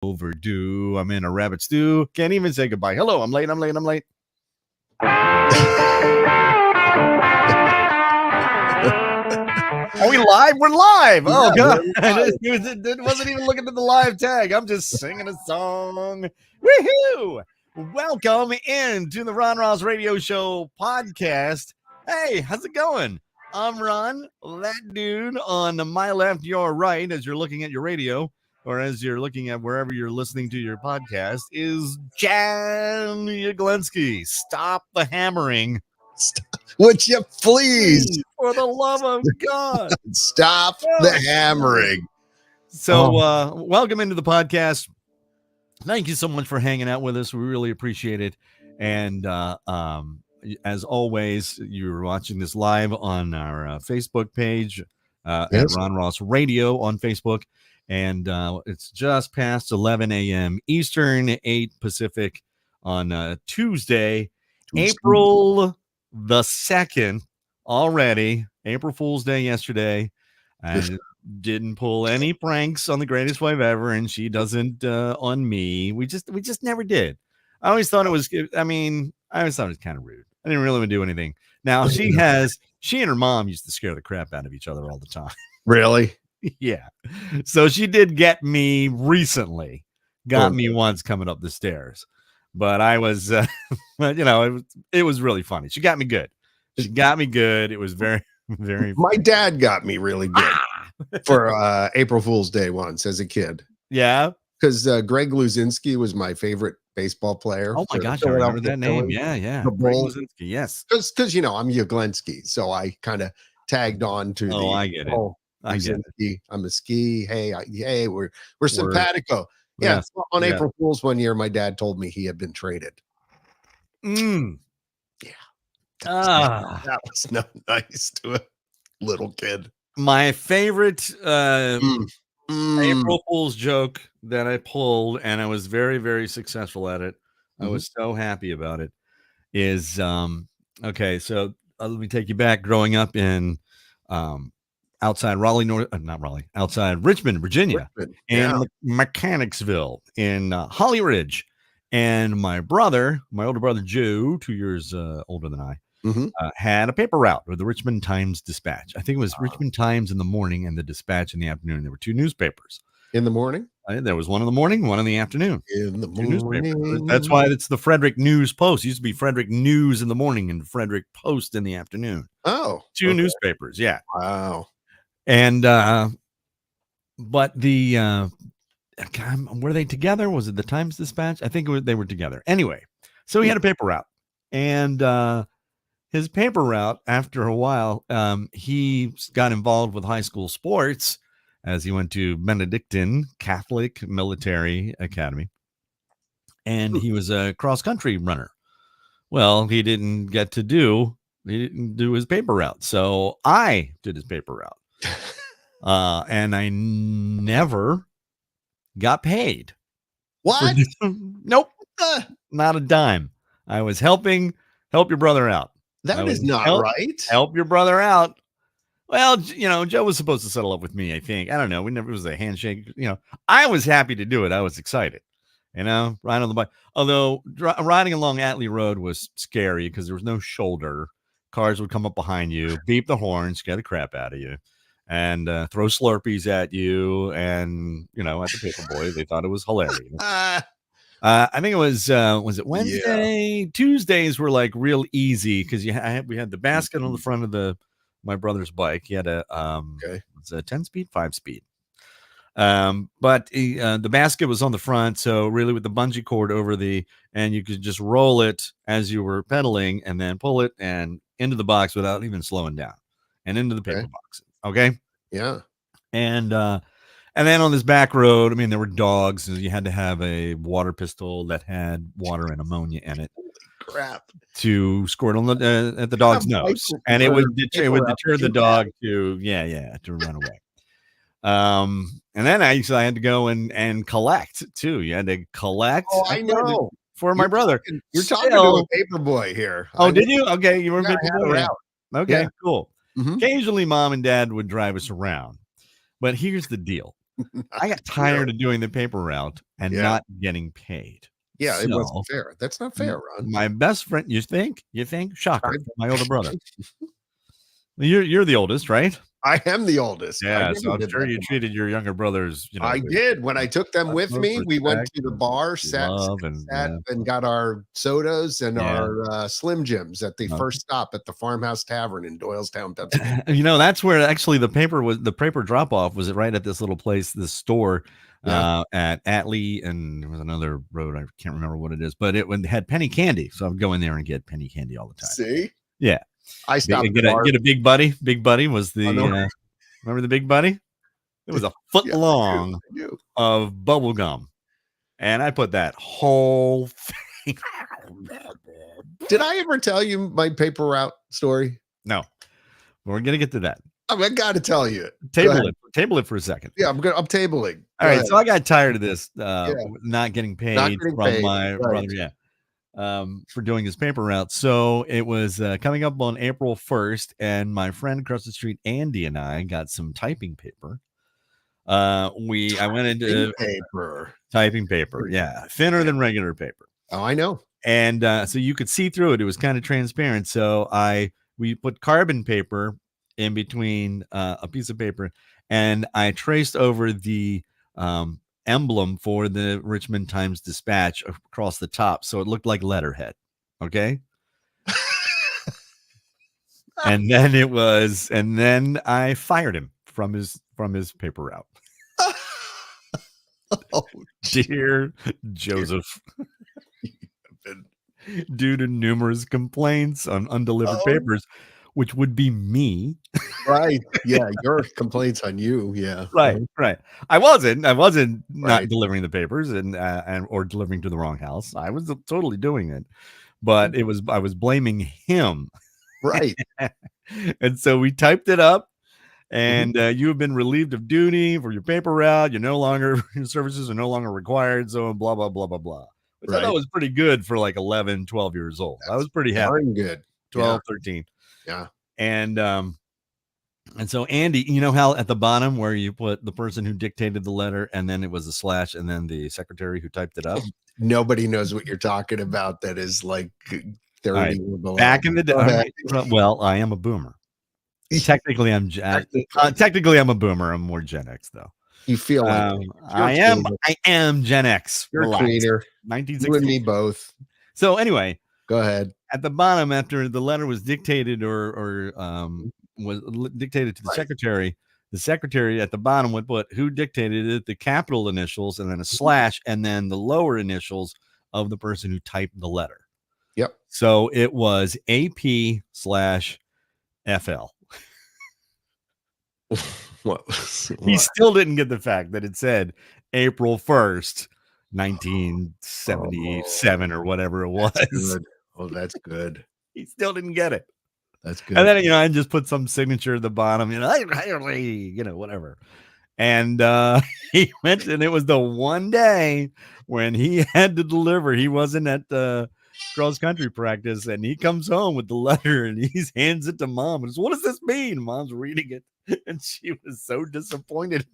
Overdue. I'm in a rabbit stew. Can't even say goodbye. Hello, I'm late. I'm late. Are we live? We're live. Oh, God. It wasn't even looking at the live tag. I'm just singing a song. Woohoo! Welcome into the Ron Ross Radio Show podcast. Hey, how's it going? I'm Ron, that dude on my left, your right, as you're looking at your radio, or as you're looking at wherever you're listening to your podcast, is Jan Yaglenski. Stop the hammering. Would you please? For the love of God. Stop the hammering. So welcome into the podcast. Thank you so much for hanging out with us. We really appreciate it. And as always, you're watching this live on our Facebook page at Ron Ross Radio on Facebook. And it's just past 11 a.m. Eastern, 8 Pacific on Tuesday, April the 2nd already. April Fool's Day yesterday. I didn't pull any pranks on the greatest wife ever, and she doesn't on me. We just never did. I always thought it was kind of rude. I didn't really want to do anything. Now she and her mom used to scare the crap out of each other all the time. Really? Yeah. So she did get me recently. Got me once coming up the stairs. But I was it was really funny. She got me good. It was very, very My dad got me really good for April Fool's Day once as a kid. Yeah. Because Greg Luzinski was my favorite baseball player. Oh my gosh, I remember that name. Yeah. The Greg Luzinski, yes. Because I'm Yaglenski, so I kind of tagged on to I get it. I get it. I'm a ski. Hey, we're simpatico. Yeah. Yes. On April Fool's one year, my dad told me he had been traded. Yeah. That was not nice to a little kid. My favorite April Fool's joke that I pulled, and I was very, very successful at it. I was so happy about it. Is okay. So let me take you back. Growing up in outside outside Richmond, Virginia, in Mechanicsville, in Holly Ridge, and my older brother Joe, 2 years older than I. Had a paper route with the Richmond Times Dispatch. I think it was Richmond Times in the morning and the Dispatch in the afternoon. There were two newspapers. In the morning? There was one in the morning, one in the afternoon. In the morning. That's why it's the Frederick News Post. It used to be Frederick News in the morning and Frederick Post in the afternoon. Oh. Two newspapers, yeah. Wow. And but the were they together? Was it the Times Dispatch? I think they were together. Anyway, so he had a paper route. And his paper route, after a while, he got involved with high school sports as he went to Benedictine Catholic Military Academy. And he was a cross-country runner. Well, he didn't do his paper route. So I did his paper route. And I never got paid. What? Nope. Not a dime. I was help your brother out. That is not right. Help your brother out. Well, Joe was supposed to settle up with me, I think. I don't know. It was a handshake. I was happy to do it. I was excited, riding on the bike. Although riding along Atlee Road was scary because there was no shoulder. Cars would come up behind you, beep the horn, scare the crap out of you, and throw Slurpees at you. And, at the Paperboy, they thought it was hilarious. I think it was it Wednesday? Yeah. Tuesdays were like real easy because we had the basket on the front of my brother's bike. He had it's a 10-speed, 5-speed. But the basket was on the front, so really with the bungee cord and you could just roll it as you were pedaling and then pull it and into the box without even slowing down and into the paper box. Okay. Yeah. And then on this back road, there were dogs, and you had to have a water pistol that had water and ammonia in it. Holy crap! To squirt on at the dog's nose, and it would deter the dog to run away. And then I had to go and collect too. You had to collect. Oh, I know. For my brother. You're talking to a Paperboy here. Oh, did you? Okay, you were a Paperboy. Okay, yeah. Cool. Occasionally, Mom and Dad would drive us around. But here's the deal. I got tired of doing the paper route and Yeah. not getting paid. Yeah, it wasn't So fair. That's not fair, Ron. my best friend, you think? You think? Shocker, I my older brother. You're the oldest, right? I am the oldest. I Yeah, so never I'm did sure that you to my treated your younger brothers, I with did. When I took them with utmost me, we went respect to the and bar, sat love and sat and got our sodas and yeah. our, Slim Jims at the No. first stop at the Farmhouse Tavern in Doylestown, Pennsylvania. That's where actually the paper drop off was right at this little place, this store Yeah. at Atlee, and there was another road. I can't remember what it is, but had penny candy. So I'd go in there and get penny candy all the time. See? Yeah. I stopped at the bar. Get a Big Buddy. Big Buddy was Oh, no. remember the Big Buddy? It was a foot Yeah, I long do. of bubble gum. And I put that whole thing. Did I ever tell you my paper route story? No, we're gonna get to that. I gotta tell you. Table it for a second. Yeah, I'm tabling. All right, so I got tired of this, Yeah. not getting paid Not getting from paid, my right. brother, yeah, for doing his paper route. So it was coming up on April 1st, and my friend across the street, Andy, and I got some typing paper. I went into typing paper, yeah, thinner than regular paper. Oh, I know. And so you could see through it. It was kind of transparent. So we put carbon paper in between a piece of paper, and I traced over the emblem for the Richmond Times Dispatch across the top, so it looked like letterhead. Okay. and then I fired him from his paper route. Oh, dear Joseph. Due to numerous complaints on undelivered papers, which would be me. Right. Yeah, your complaints on you. Yeah. Right. I wasn't not Right. delivering the papers and or delivering to the wrong house. I was totally doing it, but I was blaming him. Right. And so we typed it up, and you have been relieved of duty for your paper route. Your services are no longer required. So blah, blah, blah, blah, blah. Which I thought was pretty good for like 11, 12 years old. I was pretty happy. Good. 12, 13. Yeah. And so Andy, you know how at the bottom where you put the person who dictated the letter, and then it was a slash, and then the secretary who typed it up? Nobody knows what you're talking about. That is like 30 or below. Back in the day. Right. Well, I am a boomer. Technically, I'm a boomer. I'm more Gen X, though. You feel like I am Gen X. You're a tweener. 1960. You and me both. So anyway, go ahead. At the bottom, after the letter was dictated or was dictated to the secretary, the secretary at the bottom would put who dictated it, the capital initials, and then a slash, and then the lower initials of the person who typed the letter. Yep. So it was AP/FL. What? He still didn't get the fact that it said April 1st, 1977 or whatever it was. Good. Oh, that's good. He still didn't get it. That's good. And then, I just put some signature at the bottom, whatever. And he went, and it was the one day when he had to deliver. He wasn't at the cross country practice, and he comes home with the letter and he hands it to mom. And says, "What does this mean?" Mom's reading it, and she was so disappointed.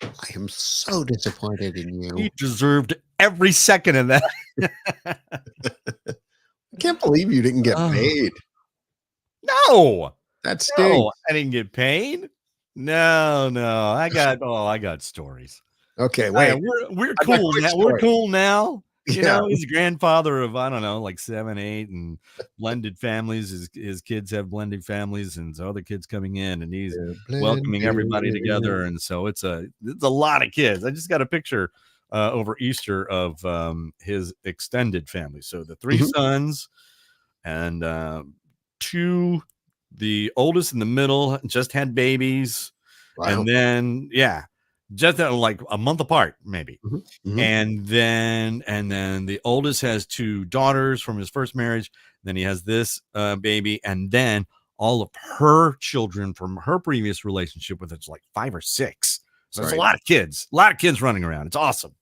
I am so disappointed in you. He deserved every second of that. I can't believe you didn't get paid. No, that stinks. No, I didn't get paid. No, I got stories. Okay, wait. We're cool now. We're cool now. You know, he's a grandfather of, I don't know, like 7, 8 and blended families. His kids have blended families, and so other kids coming in, and he's welcoming everybody together. And so it's a lot of kids. I just got a picture over Easter of his extended family. So the 3 sons and 2, the oldest in the middle just had babies. Wow. And then, just like a month apart, maybe. And then the oldest has 2 daughters from his first marriage. Then he has this baby, and then all of her children from her previous relationship with it's like 5 or 6. So it's a lot of kids running around. It's awesome.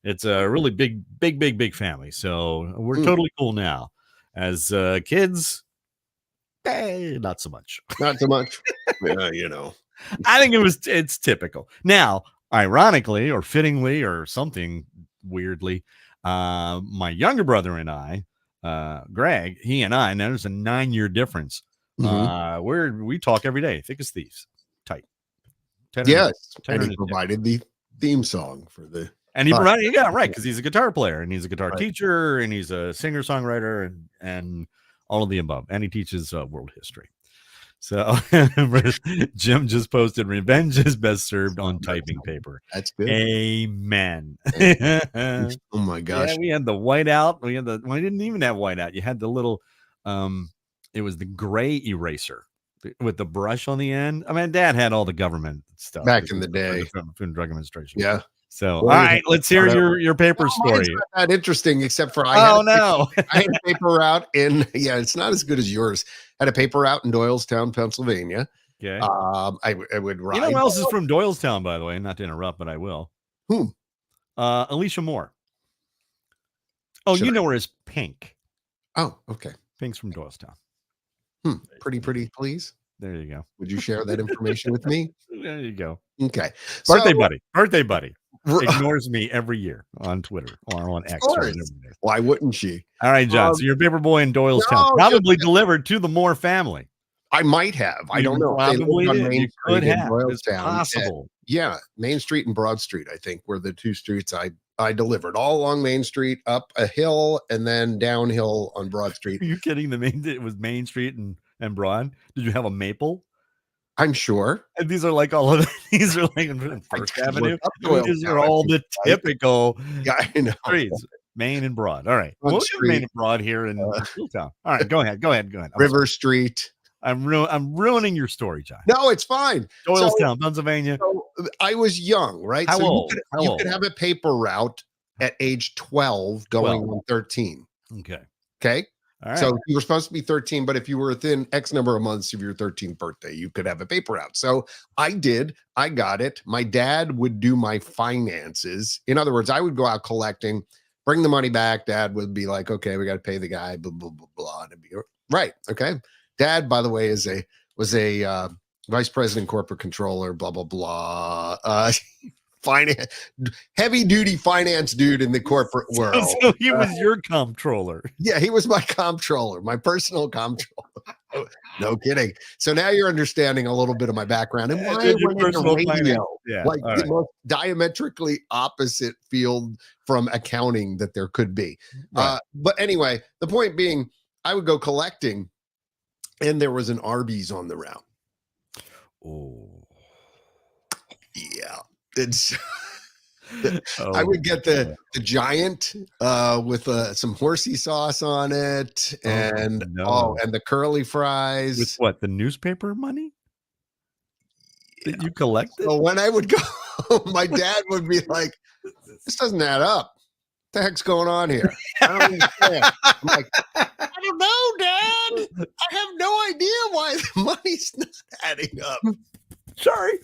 It's a really big family. So we're totally cool now. As kids, not so much. Not so much. Yeah, I think it's typical. Now, ironically or fittingly or something weirdly, my younger brother and I, Greg, he and I, and there's a 9-year difference. We talk every day, thick as thieves, tight. Yes, and he provided the theme song for the. And he provided, yeah, right, because he's a guitar player and he's a guitar teacher and he's a singer songwriter and all of the above, and he teaches world history. So Jim just posted, "Revenge is best served on typing paper." That's good. Amen. Oh my gosh! Yeah, we had the whiteout. We didn't even have whiteout. You had the little, it was the gray eraser with the brush on the end. I mean, Dad had all the government stuff back in the day, Food and Drug Administration. Yeah. So, all right, let's hear your paper story. It's not that interesting, except for I had a paper route in. Yeah, it's not as good as yours. I had a paper route in Doylestown, Pennsylvania. Okay. I would ride. You know who else is from Doylestown, by the way? Not to interrupt, but I will. Whom? Alicia Moore. Oh, you know her as Pink. Oh, okay. Pink's from Doylestown. Pretty, please. There you go. Would you share that information with me? There you go. Okay. Birthday buddy. Ignores me every year on Twitter or on X. Why wouldn't she? All right, John. So you're a paper boy in Doylestown. Probably delivered to the Moore family. I might have. I don't know. Probably on Main Street in Doylestown. It's possible. Yeah, Main Street and Broad Street, I think, were the two streets I delivered. All along Main Street, up a hill, and then downhill on Broad Street. Are you kidding? It was Main Street and Broad. Did you have a maple? I'm sure. And these are like all of these are like First Avenue. These are all the typical streets. Main and Broad. All right. We'll get Main and Broad here in Hilltown. All right, go ahead. River Street. I'm ruining your story, John. No, it's fine. Doylestown, Pennsylvania. So I was young, right? How old? You could have a paper route at age 12 going on 13. Okay. All right. So you were supposed to be 13, but if you were within X number of months of your 13th birthday, you could have a paper route. So I did. I got it. My dad would do my finances. In other words, I would go out collecting, bring the money back. Dad would be like, okay, we got to pay the guy, blah, blah, blah, blah. And it'd be, right. Okay. Dad, by the way, was a vice president, corporate controller, blah, blah, blah. Finance, heavy duty finance dude in the corporate world. So he was your comptroller. Yeah, he was my comptroller, my personal comptroller. No kidding. So now you're understanding a little bit of my background and why I went into radio. Yeah, like the most diametrically opposite field from accounting that there could be. Right. But anyway, the point being, I would go collecting, and there was an Arby's on the route. Oh, yeah. I would get the giant with some horsey sauce on it, and and the curly fries. With what, the newspaper money that you collected? So when I would go home, my dad would be like, "This doesn't add up. What the heck's going on here? I don't understand." I'm like, "I don't know, Dad. I have no idea why the money's not adding up." Sorry.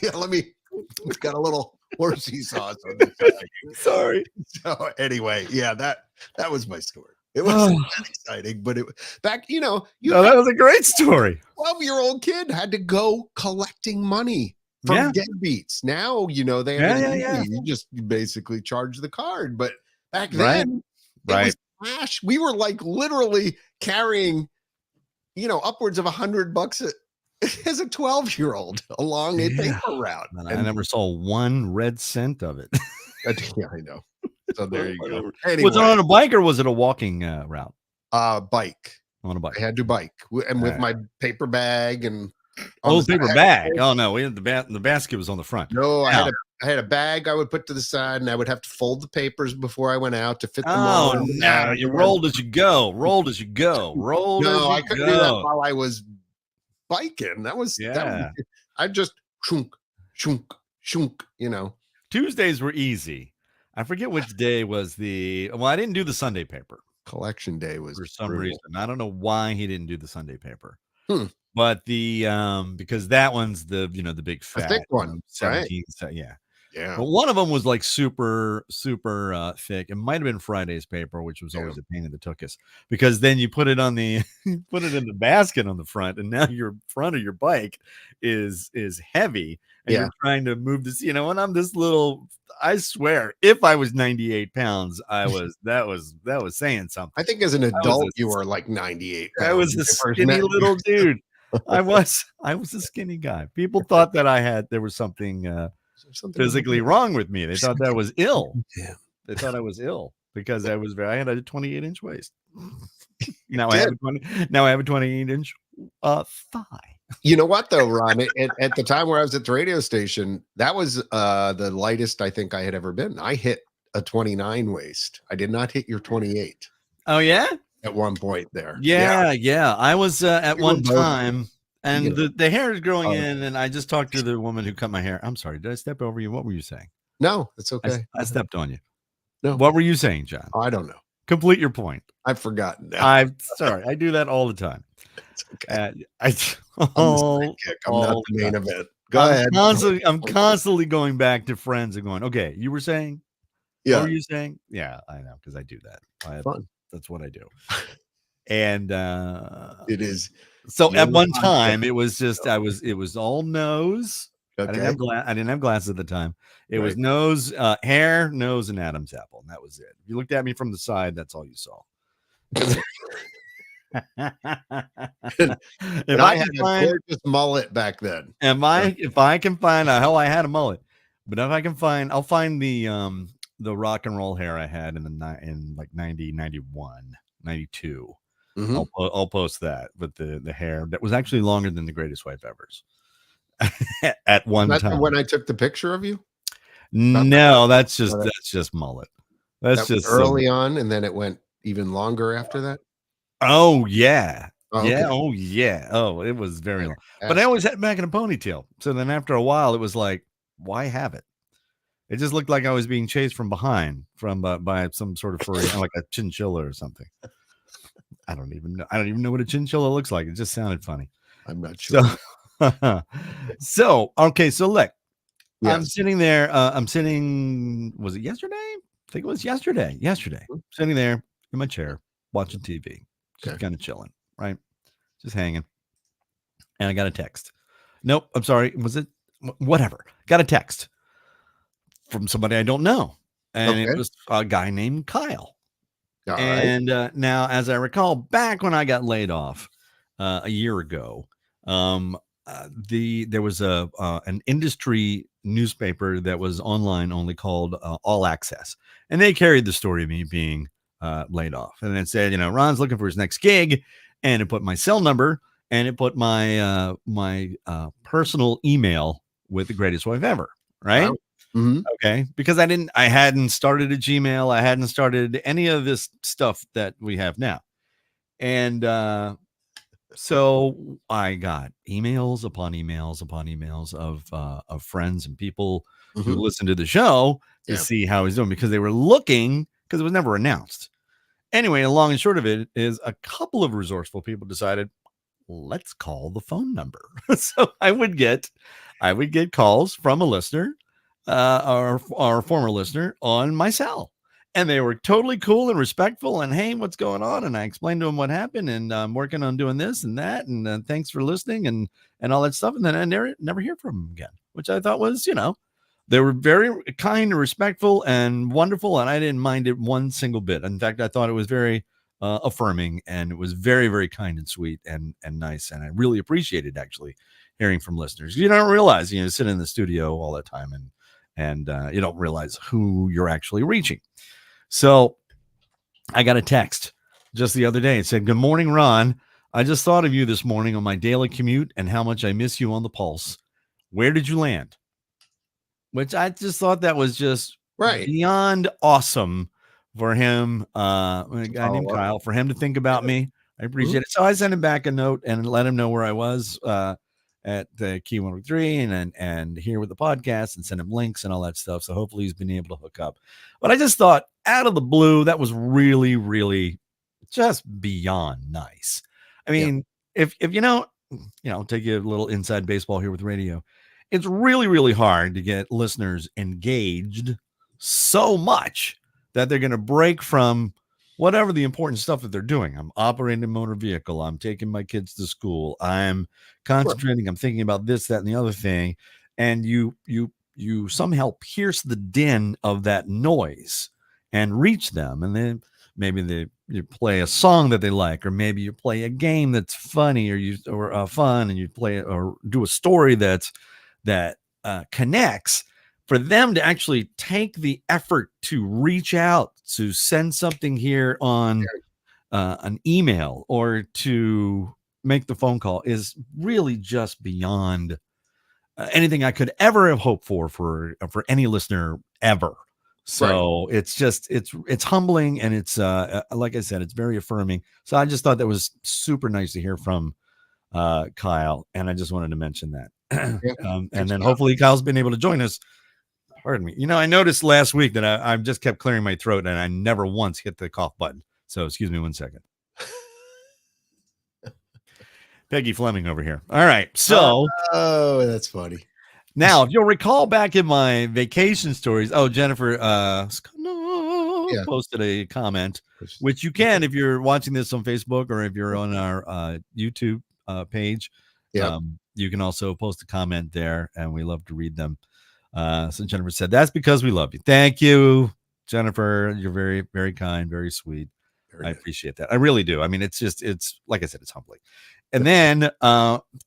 Yeah, we've got a little horsey sauce on the side. Sorry. So anyway, yeah, that was my story. It wasn't that exciting, but it back, that was a great story. 12-year-old kid had to go collecting money from deadbeats. Now, they have you just basically charge the card. But back then, it was cash. We were like literally carrying, upwards of $100 as a 12-year-old along a paper route. And I never saw 1 red cent of it. Yeah, I know. So there you go. Anyway. Was it on a bike or was it a walking route? Bike. On a bike. I had to bike and with my paper bag and paper bag. Oh no, we had the basket was on the front. No, I had a bag I would put to the side, and I would have to fold the papers before I went out to fit them on. Oh no, you rolled as you go. No, I couldn't do that while I was biking. That was I just shunk, Tuesdays were easy. I forget which day was I didn't do the Sunday paper. Collection day was for some reason. I don't know why he didn't do the Sunday paper. But because that one's the the big fat thick one, 17. Right? Yeah. But one of them was like super, super thick. It might have been Friday's paper, which was always a pain in the tuchus, because then you put it on the put it in the basket on the front, and now your front of your bike is heavy, and you're trying to move this, and I'm this little. I swear, if I was 98 pounds, that was saying something. I think as an adult, you were like 98 pounds. I was a skinny little dude. I was a skinny guy. People thought that there was something physically wrong with me. They thought that was ill. Yeah. They thought I was ill because I had a 28-inch waist. Now I have a 28-inch thigh. You know what though, Ron? At the time where I was at the radio station, that was the lightest I think I had ever been. I hit a 29 waist. I did not hit your 28. Oh yeah? At one point there. Yeah. I was at one time, and the hair is growing in, and I just talked to the woman who cut my hair. I'm sorry, did I step over you? What were you saying? No, it's okay. I stepped on you. No. What were you saying, John? I don't know. Complete your point. I've forgotten now. I'm sorry. I do that all the time. It's okay. I'm not the main event. Go ahead. I'm constantly going back to friends and going, okay, you were saying? Yeah. What were you saying? Yeah, I know, because I do that. Fun. That's what I do. And it is. So at one time, it was just it was all nose. Okay. I didn't have glasses at the time. It was nose, hair, nose, and Adam's apple, and that was it. If you looked at me from the side, that's all you saw. If I had a gorgeous mullet back then. If I can find hell, I had a mullet, but if I can find, I'll find the rock and roll hair I had in like 90, 91, 92. Mm-hmm. I'll post that with the hair that was actually longer than the Greatest Wife Ever's at one time. When I took the picture of you? No, that's just mullet. That's just early on, and then it went even longer after that. Oh yeah. Oh, okay. Yeah. Oh yeah. Oh, it was very long. But I always had it back in a ponytail. So then after a while, it was like, why have it? It just looked like I was being chased from behind by some sort of furry, like a chinchilla or something. I don't even know what a chinchilla looks like. It just sounded funny. I'm not sure. So okay. So look, yes. I'm sitting there. Was it yesterday? I think it was yesterday. Sitting there in my chair watching TV, just kind of chilling, right? Just hanging. And I got a text. Nope. I'm sorry. Was it? Whatever. Got a text from somebody I don't know. And it was a guy named Kyle. All and now, as I recall, back when I got laid off a year ago, there was an industry newspaper that was online only called All Access, and they carried the story of me being laid off, and it said, Ron's looking for his next gig, and it put my cell number, and it put my personal email with the Greatest Wife Ever, right? Wow. Mm-hmm. Okay, because I hadn't started a Gmail, I hadn't started any of this stuff that we have now, and so I got emails upon emails upon emails of friends and people who listened to the show to see how he's doing, because they were looking, because it was never announced. Anyway, the long and short of it is, a couple of resourceful people decided, let's call the phone number. So I would get calls from a listener, our former listener, on my cell, and they were totally cool and respectful, and hey, what's going on? And I explained to them what happened, and I'm working on doing this and that, and thanks for listening, and all that stuff. And then I never hear from them again, which I thought was, they were very kind and respectful and wonderful, and I didn't mind it one single bit. In fact, I thought it was very affirming, and it was very, very kind and sweet and nice, and I really appreciated actually hearing from listeners. You don't realize, you sit in the studio all the time, and you don't realize who you're actually reaching. So I got a text just the other day. It said, "Good morning, Ron. I just thought of you this morning on my daily commute and how much I miss you on the Pulse. Where did you land?" Which I just thought that was just beyond awesome for him, a guy named Kyle, for him to think about me. I appreciate it. So I sent him back a note and let him know where I was at the Key 103 and here with the podcast, and send him links and all that stuff. So hopefully he's been able to hook up. But I just thought, out of the blue, that was really, really just beyond nice. I mean, if take you a little inside baseball here with radio. it's really, really hard to get listeners engaged so much that they're going to break from whatever the important stuff that they're doing. I'm operating a motor vehicle. I'm taking my kids to school. I'm concentrating. I'm thinking about this, that, and the other thing. And you somehow pierce the din of that noise and reach them. And then maybe you play a song that they like, or maybe you play a game that's funny, or fun, and you play or do a story that connects. For them to actually take the effort to reach out, to send something here on an email, or to make the phone call is really just beyond anything I could ever have hoped for any listener ever. So it's just it's humbling, and it's like I said, it's very affirming. So I just thought that was super nice to hear from Kyle, and I just wanted to mention that. And then hopefully Kyle's been able to join us. Pardon me. I noticed last week that I just kept clearing my throat, and I never once hit the cough button. So excuse me 1 second. Peggy Fleming over here. All right. So, oh, that's funny. Now, if you'll recall back in my vacation stories, Jennifer posted a comment, which you can if you're watching this on Facebook, or if you're on our YouTube page. You can also post a comment there, and we love to read them. So Jennifer said, "That's because we love you." Thank you, Jennifer. You're very, very kind, very sweet. I appreciate that. I really do. I mean, it's like I said, it's humbling. And then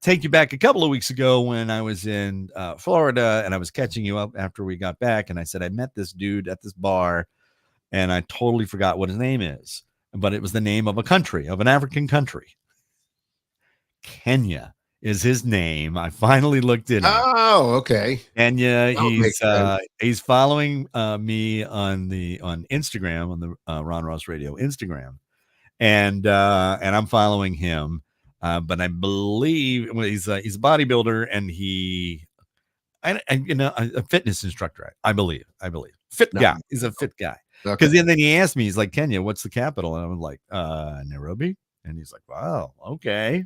take you back a couple of weeks ago when I was in Florida, and I was catching you up after we got back. And I said, I met this dude at this bar, and I totally forgot what his name is, but it was the name of a country, of an African country. Kenya is his name. I finally looked it up. Oh, okay. Kenya. He's following me on Instagram, on the Ron Ross Radio Instagram, and I'm following him. But I believe he's a bodybuilder, and a fitness instructor. I believe fit guy. He's a fit guy. Because then he asked me, he's like, Kenya, what's the capital? And I was like, Nairobi. And he's like, wow, okay.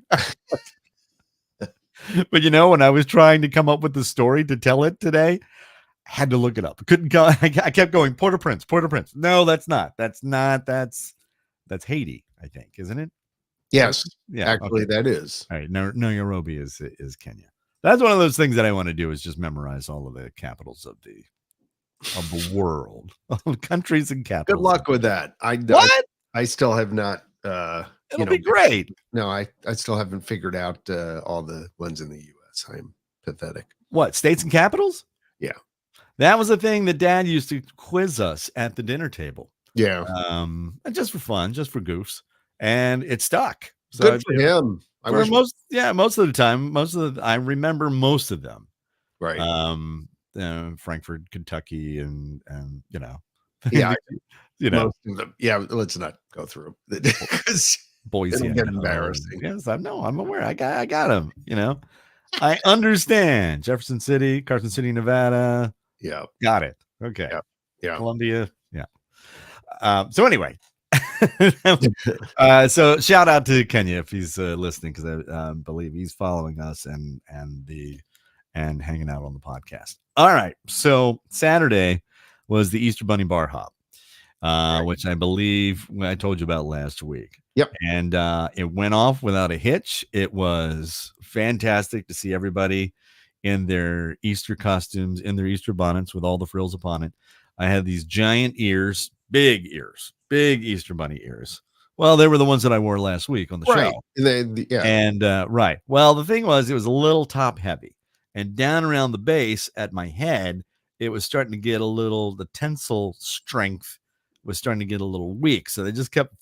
But when I was trying to come up with the story to tell it today, I had to look it up. I couldn't go. I kept going, Port-au-Prince. No, that's not. That's Haiti, I think, isn't it? Yes. Yeah. Actually, that is. All right. No, Nairobi is Kenya. That's one of those things that I want to do, is just memorize all of the capitals of the world, countries and capitals. Good luck with that. I still have not. It'll be great. No, I still haven't figured out all the ones in the U.S. I'm pathetic. What, states and capitals? Yeah. That was the thing that Dad used to quiz us at the dinner table. Yeah. Just for fun, just for goofs. And it stuck. So good for him. Most of the time, I remember most of them. Right. Frankfurt, Kentucky, and yeah, most of them. Yeah, let's not go through because Boise, it'll get embarrassing. Yes, I'm aware. I got them. I understand. Jefferson City, Carson City, Nevada. Yeah, got it. Okay. Yeah. Columbia. Yeah. So anyway. So shout out to Kenya if he's listening, because I believe he's following us and hanging out on the podcast. All right, so Saturday was the Easter Bunny Bar Hop, which I believe I told you about last week. Yep. And it went off without a hitch. It was fantastic to see everybody in their Easter costumes, in their Easter bonnets with all the frills upon it. I had these giant ears, big Easter bunny ears. Well, they were the ones that I wore last week on the show. Right. Well, the thing was, it was a little top heavy, and down around the base at my head, it was starting to get the tensile strength was starting to get a little weak. So they just kept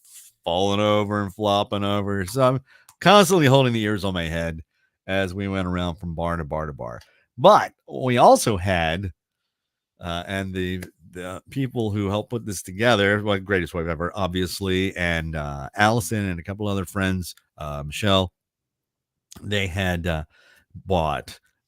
falling over and flopping over. So I'm constantly holding the ears on my head as we went around from bar to bar to bar. But we also had, and the people who helped put this together, Greatest Wave Ever, obviously, and Allison and a couple other friends, Michelle, they had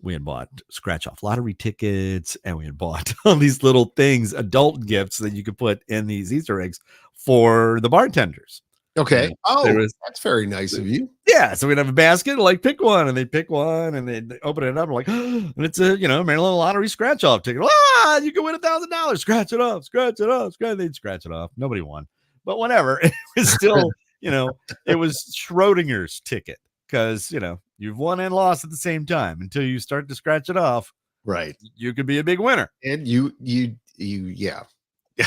we had bought scratch off lottery tickets, and we had bought all these little things, adult gifts that you could put in these Easter eggs for the bartenders. Okay. You know, That's very nice of you. Yeah, so we'd have a basket, like pick one, and they pick one, and they open it up, and like, and it's a Maryland lottery scratch off ticket. You can win $1,000. Scratch it off, scratch it off, scratch. They'd scratch it off. Nobody won, but whatever. It was still, it was Schrodinger's ticket because you've won and lost at the same time until you start to scratch it off. Right, you could be a big winner, and yeah.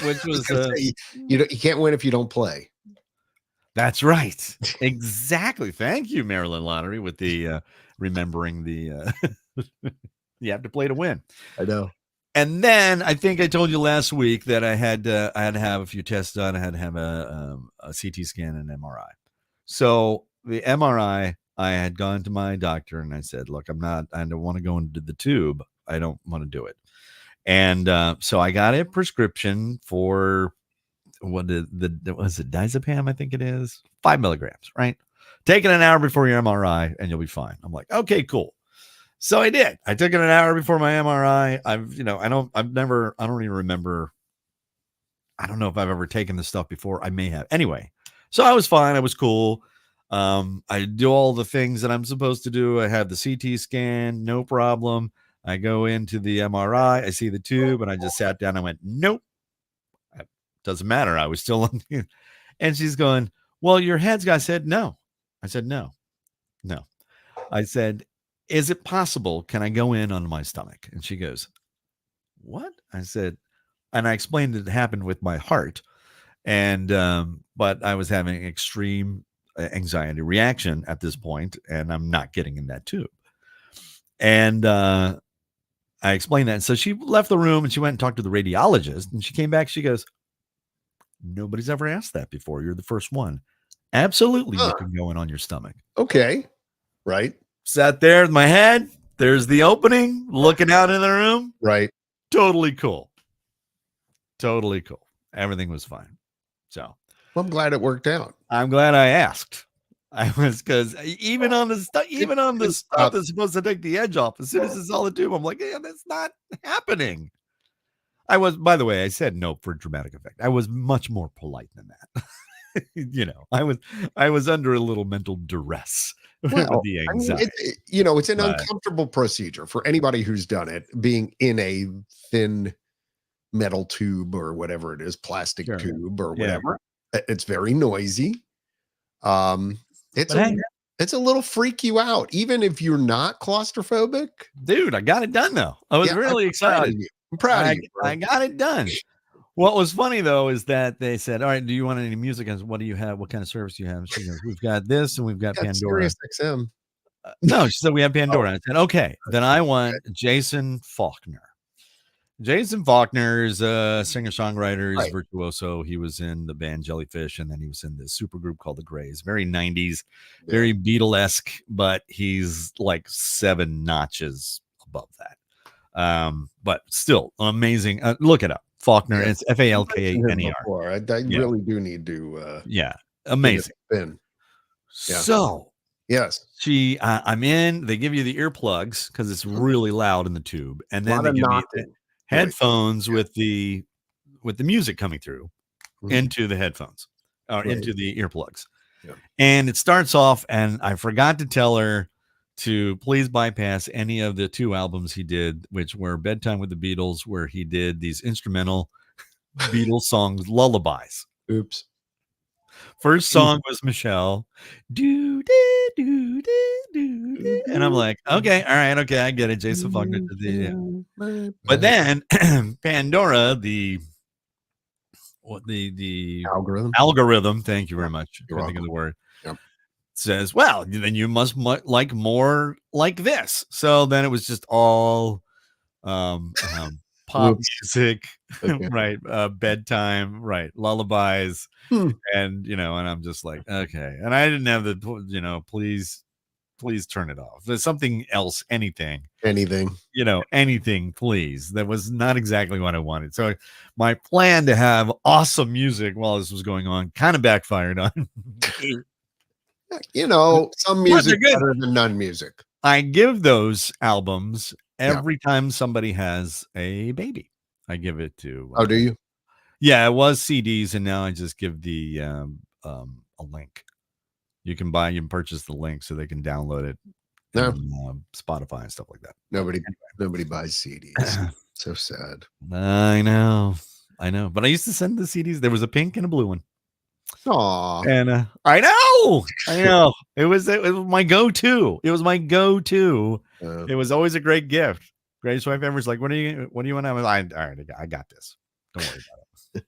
Which was you can't win if you don't play. That's right. Exactly. Thank you, Maryland Lottery, with the remembering the you have to play to win. I know. And then I think I told you last week that I had to have a few tests done. I had to have a CT scan and MRI. So the MRI, I had gone to my doctor and I said, look, I don't want to go into the tube. I don't want to do it. And so I got a prescription for was it diazepam? I think it is 5 milligrams, right? Take it an hour before your MRI and you'll be fine. I'm like, okay, cool. So I did. I took it an hour before my MRI. I don't even remember. I don't know if I've ever taken this stuff before. I may have. Anyway, so I was fine. I was cool. I do all the things that I'm supposed to do. I have the CT scan, no problem. I go into the MRI. I see the tube and I just sat down. I went, nope. Doesn't matter. I was still on. And she's going, well, your head's got. I said, no. I said, no. I said, is it possible? Can I go in on my stomach? And she goes, what? I said, and I explained it happened with my heart. And, but I was having extreme anxiety reaction at this point, and I'm not getting in that tube. And, I explained that. And so she left the room and she went and talked to the radiologist, and she came back. She goes, nobody's ever asked that before. You're the first one. Absolutely. You can go in on your stomach. Okay. Right. Sat there with my head. There's the opening, looking out in the room. Right. Totally cool. Totally cool. Everything was fine. So I'm glad it worked out. I'm glad I asked. I was, because even on the stuff that's supposed to take the edge off, as soon as it's all the tube, I'm like, yeah, that's not happening. I was, by the way, I said no for dramatic effect. I was much more polite than that. I was under a little mental duress with the anxiety. It's an uncomfortable procedure for anybody who's done it, being in a thin metal tube or whatever it is, plastic tube or whatever. Yeah. It's very noisy. It's a little freak you out, even if you're not claustrophobic. Dude, I got it done though. I was really excited. I'm proud of you. Bro. I got it done. What was funny though is that they said, all right, do you want any music? And what do you have? What kind of service do you have? And she goes, we've got this and we've got Pandora. Sirius XM. No, she said we have Pandora. I said, okay, then I want Jason Faulkner. Jason Faulkner is a singer-songwriter, he's virtuoso. He was in the band Jellyfish, and then he was in this super group called the Grays. Very 90s, very Beatle-esque, but he's like 7 notches above that. But still amazing. Look it up. Faulkner. It's Falkner. I really do need to. Amazing. Yeah. So yes, I'm in. They give you the earplugs because it's really loud in the tube, and then they give you headphones with the music coming through into the headphones or into the earplugs. Yeah. And it starts off, and I forgot to tell her to please bypass any of the 2 albums he did, which were Bedtime with the Beatles, where he did these instrumental Beatles songs, lullabies. Oops. First song was Michelle. Do, do, do, do, do. And I'm like, okay, all right, okay, I get it. Jason Faulkner. But then Pandora, the algorithm. Thank you very much. I think of the word. Yep. Says, well, then you must like more like this. So then it was just all pop music, right? Bedtime, right? Lullabies, and and I'm just like, okay. And I didn't have the, please turn it off. There's something else, anything, anything, please. That was not exactly what I wanted. So my plan to have awesome music while this was going on kind of backfired on. Some music better than none music. I give those albums every time somebody has a baby. I give it to. Oh, do you? Yeah, it was CDs, and now I just give the a link. You can purchase the link so they can download it on Spotify and stuff like that. Nobody buys CDs. So sad. I know. But I used to send the CDs. There was a pink and a blue one. Aw. And I know. It was my go-to. It was my go-to. It was always a great gift. Greatest wife ever is like, what do you want to have? All right, I got this. Don't worry about it.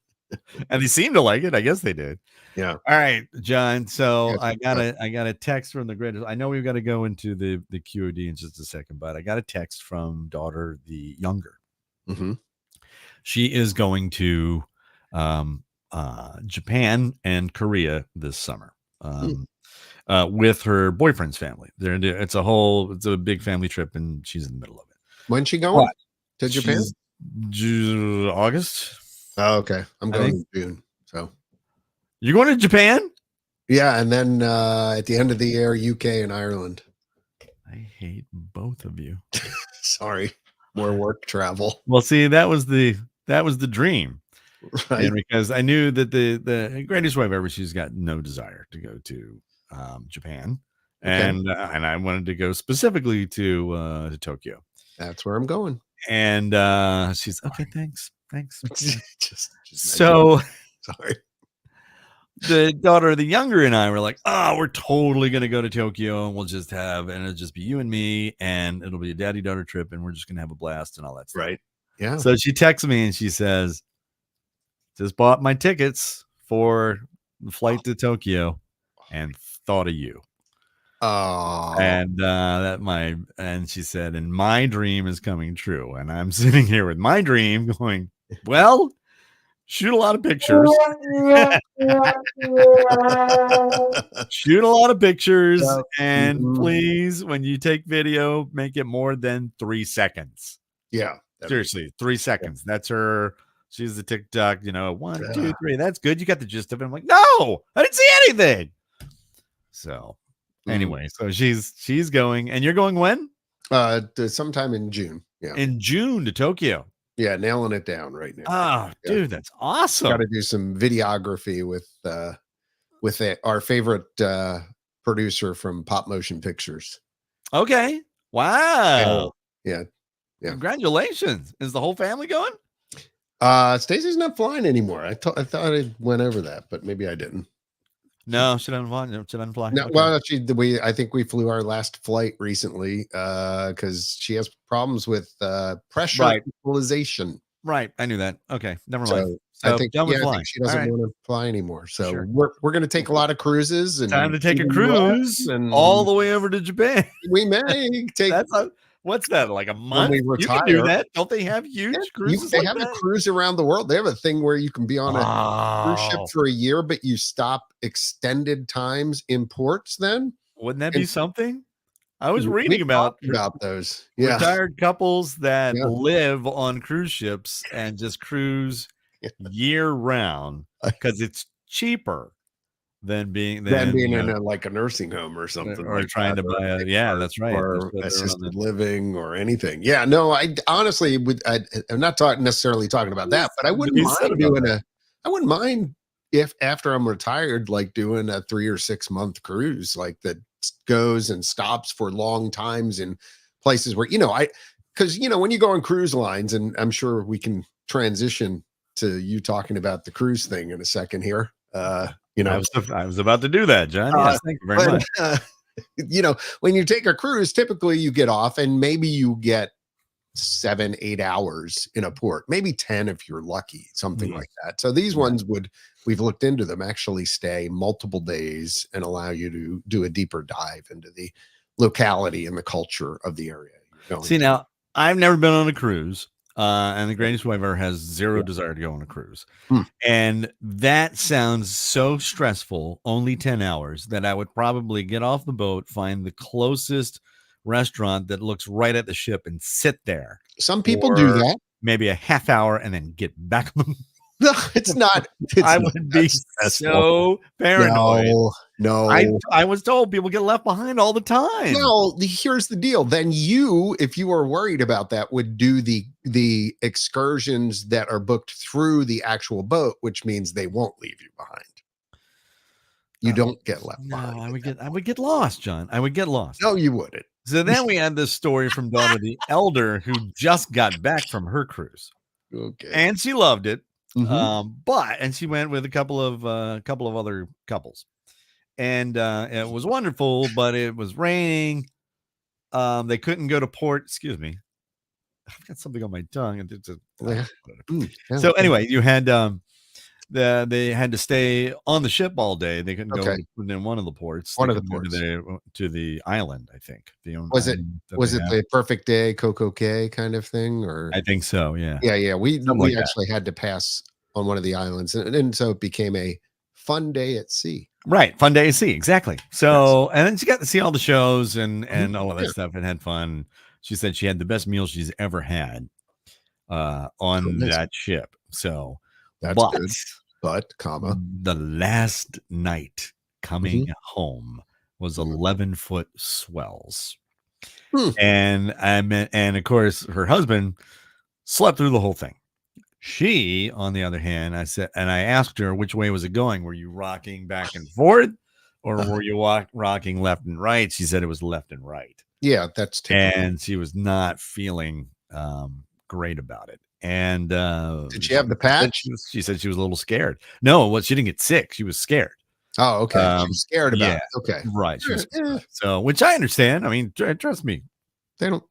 And they seemed to like it. I guess they did. Yeah. All right, John. So I got a text from the greatest. I know we've got to go into the QOD in just a second, but I got a text from daughter the younger. Mm-hmm. She is going to Japan and Korea this summer with her boyfriend's family. It's a big family trip, and she's in the middle of it. When's she going to Japan? August. Oh, okay. I'm going in June. So you're going to Japan? Yeah, and then at the end of the year, UK and Ireland. I hate both of you. Sorry, more work travel. Well, see, that was the dream, right? And because I knew that the greatest wife ever, she's got no desire to go to Japan, and I wanted to go specifically to Tokyo. That's where I'm going. And she's okay. Thanks. just so sorry. The daughter, the younger, and I were like, oh, we're totally going to go to Tokyo, and it'll just be you and me, and it'll be a daddy-daughter trip, and we're just going to have a blast and all that stuff. Right. Yeah. So she texts me and she says, just bought my tickets for the flight to Tokyo and thought of you. Oh. And she said, and my dream is coming true. And I'm sitting here with my dream going, well, shoot a lot of pictures. Shoot a lot of pictures. And please, when you take video, make it more than 3 seconds. Yeah. Seriously, 3 seconds. That's her. She's the TikTok, 1, 2, 3. That's good. You got the gist of it. I'm like, no, I didn't see anything. So anyway, so she's going, and you're going when? Sometime in June. Yeah. In June to Tokyo. Yeah, nailing it down right now. Oh, dude, that's awesome. Got to do some videography with our favorite producer from Pop Motion Pictures. Okay. Wow. Yeah. Congratulations. Is the whole family going? Stacy's not flying anymore. I thought I went over that, but maybe I didn't. No, she doesn't fly. No, okay. Well, I think we flew our last flight recently because she has problems with pressure equalization. Right, I knew that. Okay, never mind. So I think she doesn't want to fly anymore. So we're going to take a lot a cruises. And time to take a cruise and all the way over to Japan. We may take. What's that, like a month? When we retire, you can do that. Don't they have huge cruises? They have a cruise around the world. They have a thing where you can be on a cruise ship for a year, but you stop extended times in ports then. Wouldn't that be something? I was reading about those retired couples that live on cruise ships and just cruise year round because it's cheaper than being in a nursing home or something, or like trying to buy that's right, or assisted living or anything. Yeah, no, I honestly I'm not necessarily talking about that, but I wouldn't mind if after I'm retired, like doing a 3 or 6 month cruise, like that goes and stops for long times in places where because when you go on cruise lines, and I'm sure we can transition to you talking about the cruise thing in a second here. I was about to do that, John. Yes, thank you very much. When you take a cruise, typically you get off and maybe you get 7-8 hours in a port, maybe 10 if you're lucky, something like that. So these ones we've looked into them, actually stay multiple days and allow you to do a deeper dive into the locality and the culture of the area. See, now I've never been on a cruise. And the greatest wife ever has zero desire to go on a cruise. And that sounds so stressful, only 10 hours, that I would probably get off the boat, find the closest restaurant that looks right at the ship and sit there. Some people do that. Maybe a half hour and then get back on the No, it's not. I would be so paranoid. No. I was told people get left behind all the time. No, here's the deal. Then if you are worried about that, would do the excursions that are booked through the actual boat, which means they won't leave you behind. You don't get left No, behind. I would get lost, John. I would get lost. No, you wouldn't. So then we had this story from daughter the elder who just got back from her cruise. Okay. And she loved it. Mhm. And she went with a couple of other couples. And it was wonderful, but it was raining. They couldn't go to port. Excuse me. I've got something on my tongue. And Yeah. Yeah. so anyway, you had they had to stay on the ship all day. They couldn't go Okay. in one of the ports. One They of the couldn't go ports. to the island, I think. The only Was it island that was they it have. the perfect day Coco Cay kind of thing, or I think so, yeah. yeah, Something like we that. actually had to pass on one of the islands, and so it became a fun day at sea. Right, fun day at sea, exactly. Yes. So, and then she got to see all the shows Mhm. and all of that Yeah, stuff and had fun. She said she had the best meal she's ever had cool, on nice. that ship. So, That's but good. But, comma. the last night coming Mhm. home was Mhm. 11-foot swells. Hmm. And of course her husband slept through the whole thing. She, on the other hand, I asked her which way was it going? Were you rocking back and forth, or Uh-huh. were you rocking left and right? She said it was left and right, Yeah, that's typical. and she was not feeling great about it. And Did she have the patch? she said she was a little scared. No, well, she didn't get sick. She was scared. Oh, okay. She was scared about Yeah, it. Okay. right. She was scared Eh, about it. So, which I understand. I mean, trust me, they don't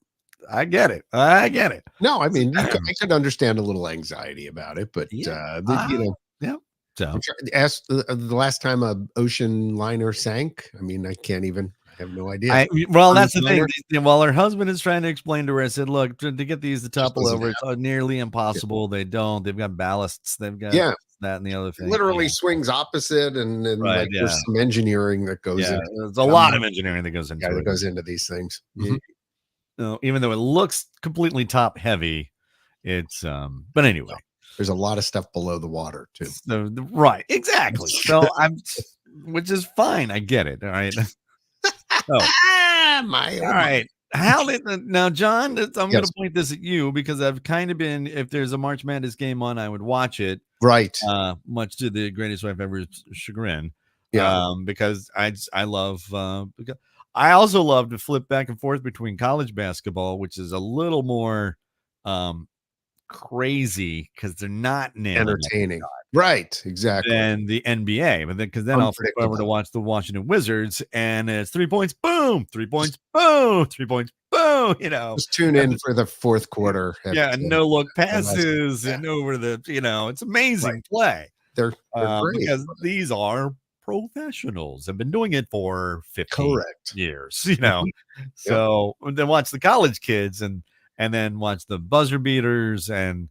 I get it. I get it. No, I mean, I could understand a little anxiety about it, but, Yeah. you know, Yeah. So ask the last time a ocean liner sank. I mean, I have no idea. well, Cruise that's the thing. liner While her husband is trying to explain to her, I said, "Look, to get these to just topple doesn't over, happen. it's nearly impossible. They don't. They've got ballasts. They've got Yeah, that and the other thing. literally Yeah, swings opposite, and right. like Yeah, there's some engineering that goes yeah. into There's a lot of engineering that goes into it. these things. You know, even though it looks completely top heavy, it's But anyway, There's a lot of stuff below the water too. so right, exactly. So which is fine. I get it. All right. So My all oh my. right. How did now, John? I'm going Yes, to point this at you because I've kind of been. If there's a March Madness game on, I would watch it. right. Much to the greatest wife ever chagrin, Yeah. because I love. I also love to flip back and forth between college basketball, which is a little more um, crazy because they're not nailing it Entertaining. Right. Exactly. than the NBA. But then because then I'll flip over to Unpredictable. watch the Washington Wizards and it's 3 points, boom, 3 points, boom, 3 points, boom, Just tune and in for the fourth quarter at yeah, and no look the last. passes Yeah. and over it's Right. amazing play. They're great. Because these are professionals, have been doing it for 15 Correct. years, Mhm. Yep. So then watch the college kids and then watch the buzzer beaters and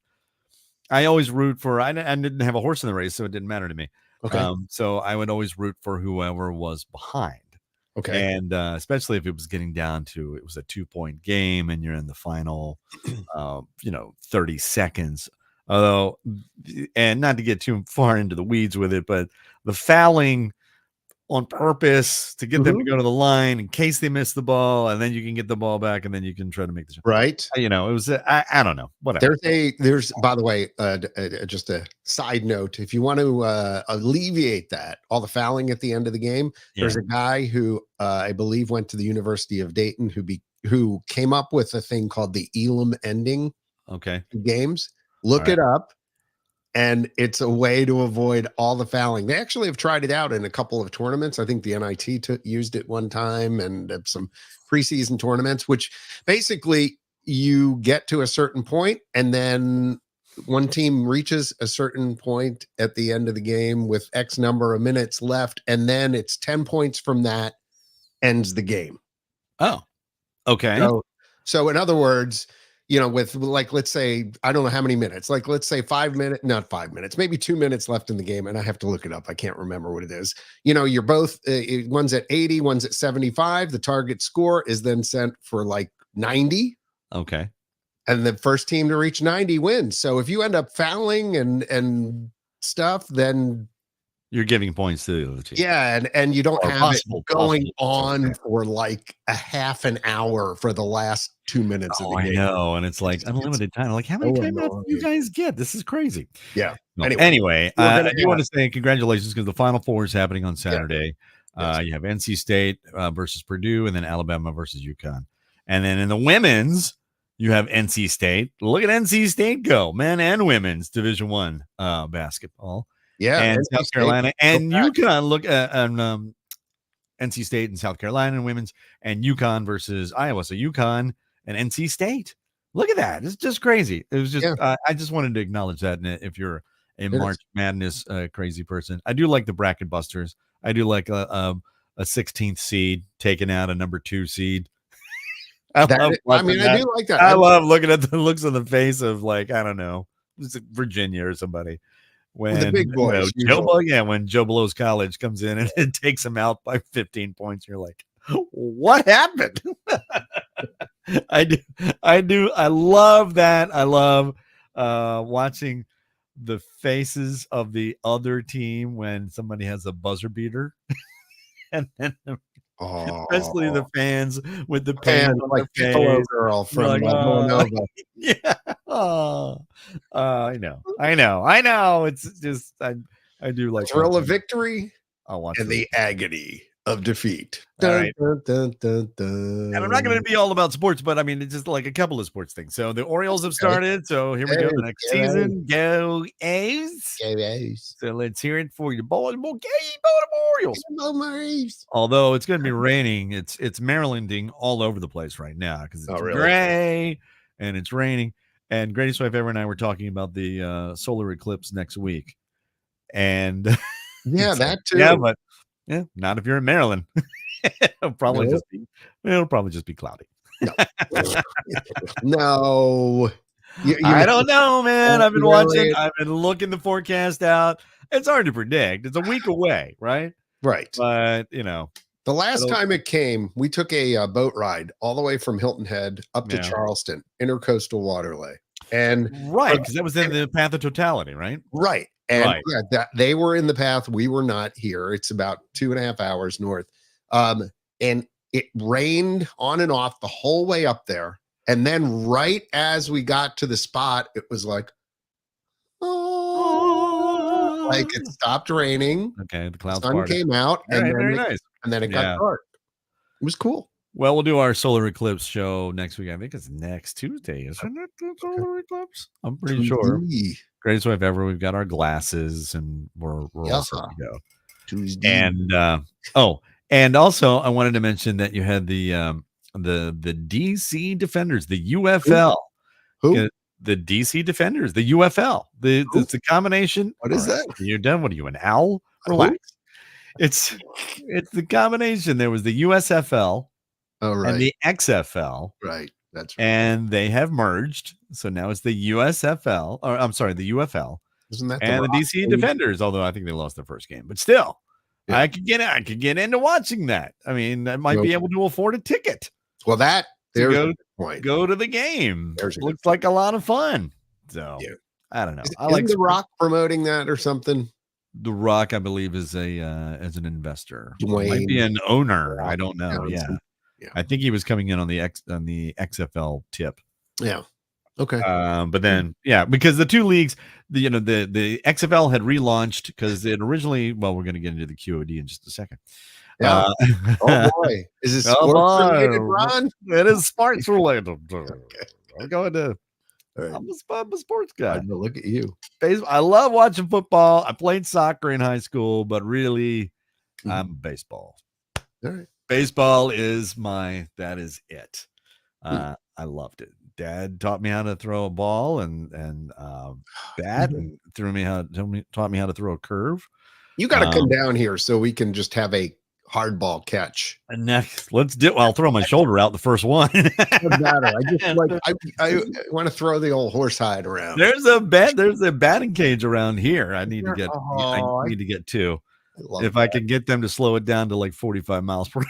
I always root for I didn't have a horse in the race, so it didn't matter to me. Okay. So I would always root for whoever was behind. Okay. And especially if it was getting down to it was a 2-point game and you're in the final 30 seconds. Although and not to get too far into the weeds with it, but the fouling on purpose to get them to Mhm. go to the line in case they miss the ball, and then you can get the ball back, and then you can try to make the shot. Right. It was I don't know, whatever. There's by the way, just a side note, if you want to alleviate that, all the fouling at the end of the game, Yeah. there's a guy who I believe went to the University of Dayton who came up with a thing called the Elam ending Okay. games. All Look right. it up. And it's a way to avoid all the fouling. They actually have tried it out in a couple of tournaments. I think the NIT used it one time and some preseason tournaments, which basically you get to a certain point and then one team reaches a certain point at the end of the game with X number of minutes left. And then it's 10 points from that ends the game. Oh, okay. So in other words, with like, let's say, I don't know how many minutes, like, let's say 5 minutes, not 5 minutes, maybe 2 minutes left in the game. And I have to look it up. I can't remember what it is. You're both, one's at 80, one's at 75. The target score is then sent for like 90. Okay. And the first team to reach 90 wins. So if you end up fouling and stuff, then You're giving points to the other team. Yeah, and you don't Or have it going possible, on for like a half an hour for the last 2 minutes of the I game. know, and it's like It's unlimited time. Like, how many so timeouts do you annoying. guys get? This is crazy. Yeah. No, Anyway, anyway, we're gonna I do want have to say congratulations because the Final Four is happening on Saturday. Yes. You have NC State versus Purdue, and then Alabama versus UConn. And then in the women's, you have NC State. Look at NC State go, men and women's Division One basketball. Yeah, And NC South State, Carolina go and back. UConn. Look at NC State and South Carolina and women's, and UConn versus Iowa. So UConn and NC State. Look at that. It's just crazy. It was just, I just wanted to acknowledge that. And if you're a March Madness crazy person, I do like the bracket busters. I do like a 16th seed taking out a number 2 seed. I do like that. I love looking at the looks on the face of, like, I don't know, Virginia or somebody. When the big boys, when Joe Blow's College comes in and it takes him out by 15 points, you're like, what happened? I do. I love that. I love watching the faces of the other team when somebody has a buzzer beater. And then especially the fans with the pain on like their Piccolo face. girl from Like, Villanova. Yeah. I know. It's just I do like thrill of victory I'll watch and the agony of defeat. All right. Dun, dun, dun, dun. And I'm not going to be all about sports, but I mean, it's just like a couple of sports things. So the Orioles have started. So here we go. The next season. Go A's. Go A's. So let's hear it for you, Baltimore Orioles. Although it's going to be raining, it's Marylanding all over the place right now because it's gray and it's raining. And Grady's wife Ever and I were talking about the solar eclipse next week. And that too. Yeah, but not if you're in Maryland. It'll probably just be cloudy. No. I don't know, man. I've been watching. I've been looking the forecast out. It's hard to predict. It's a week away, right? Right. But the last time it came, we took a boat ride all the way from Hilton Head up to Charleston, intercoastal waterway, and because that was in the path of totality, right? Right. And they were in the path. We were not here. It's about 2.5 hours north. And it rained on and off the whole way up there. And then right as we got to the spot, it was like, like it stopped raining. Okay. The clouds sun came out. And then it got dark. It was cool. Well, we'll do our solar eclipse show next week. I think it's next Tuesday, isn't it? The solar eclipse? I'm pretty sure. Greatest Wave Ever. We've got our glasses and we're all set to go. Tuesday. And and also I wanted to mention that you had the DC Defenders, the UFL. Who? The DC Defenders, the UFL. It's a combination. What is that? You're done. What are you, an owl? Relax. It's the combination. There was the USFL and the XFL. Right. That's right. And they have merged. So now it's the USFL, or I'm sorry, the UFL. Isn't that the DC Defenders, although I think they lost their first game, but still, I could get into watching that. I mean, I might be able to afford a ticket. Well, there's a point. Go to the game. Looks like a lot of fun. So I don't know. I like The Rock promoting that or something. The Rock, I believe, is as an investor. Dwayne might be an owner. I don't know. Yeah. I think he was coming in on the XFL tip. Yeah. Okay. But then, because the two leagues, the XFL had relaunched because it originally. Well, we're going to get into the QOD in just a second. Yeah. Oh boy, is it sports related, Ron? It is sports related. Okay. I'm going to. I'm a sports guy. Look at you. I love watching football. I played soccer in high school, but really, I'm baseball. All right. Baseball is that is it. I loved it. Dad taught me how to throw a ball and bat, and taught me how to throw a curve. You got to come down here so we can just have a hardball catch. And next, I'll throw my shoulder out the first one. Doesn't matter. I want to throw the old horse hide around. There's a batting cage around here. I need to get. I need to get two. If I can get them to slow it down to like 45 miles per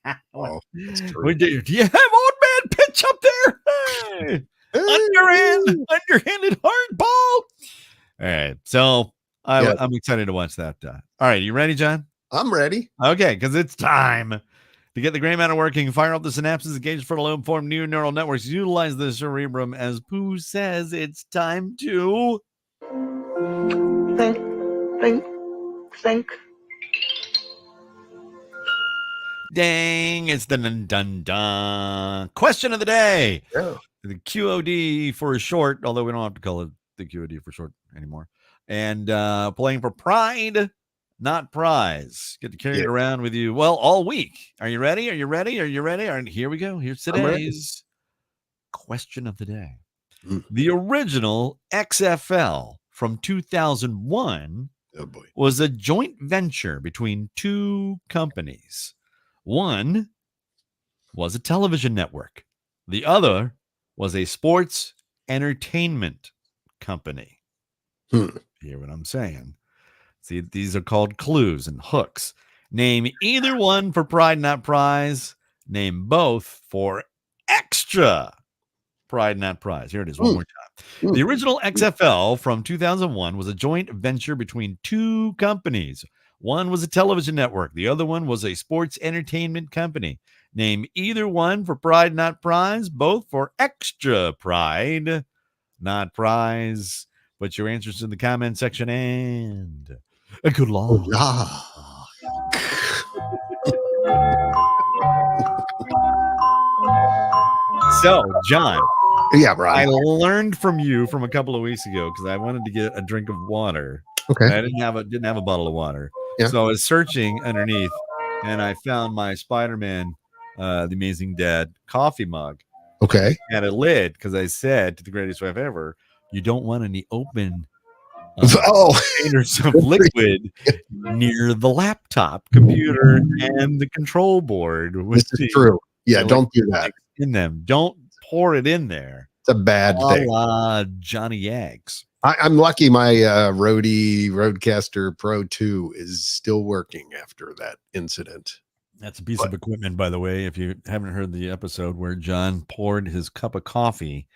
hour. Do you have old man pitch up there? Hey. Underhanded hard ball. All right. So I'm excited to watch that. All right, you ready, John? I'm ready. Okay, because it's time to get the gray matter working. Fire up the synapses, engage fertile form new neural networks. Utilize the cerebrum. As Pooh says, it's time to think. Dang, it's the dun question of the day. Yeah. The QOD for short, although we don't have to call it the QOD for short anymore. And playing for pride, not prize. Get to carry it around with you, well, all week. Are you ready? Are you ready? Are you ready? All right, here we go. Here's today's question of the day. The original XFL from 2001 was a joint venture between two companies. One was a television network. The other was a sports entertainment company. Hear what I'm saying? See, these are called clues and hooks. Name either one for pride, not prize. Name both for extra pride, not prize. Here it is one more time. The original XFL from 2001 was a joint venture between two companies. One was a television network. The other one was a sports entertainment company. Name either one for pride, not prize. Both for extra pride, not prize. Put your answers in the comment section and good luck. So, John. Yeah, right. I learned from you from a couple of weeks ago because I wanted to get a drink of water. Okay. I didn't have a bottle of water. Yeah. So I was searching underneath and I found my Spider-Man, The Amazing Dad coffee mug. Okay. Had a lid because I said to the greatest wife ever, you don't want any open containers of liquid near the laptop, computer, and the control board. This is true. Yeah, don't do that. In them. Don't pour it in there. It's a bad thing. Johnny Yags. I'm lucky my Rodecaster Pro 2 is still working after that incident. That's a piece of equipment, by the way, if you haven't heard the episode where John poured his cup of coffee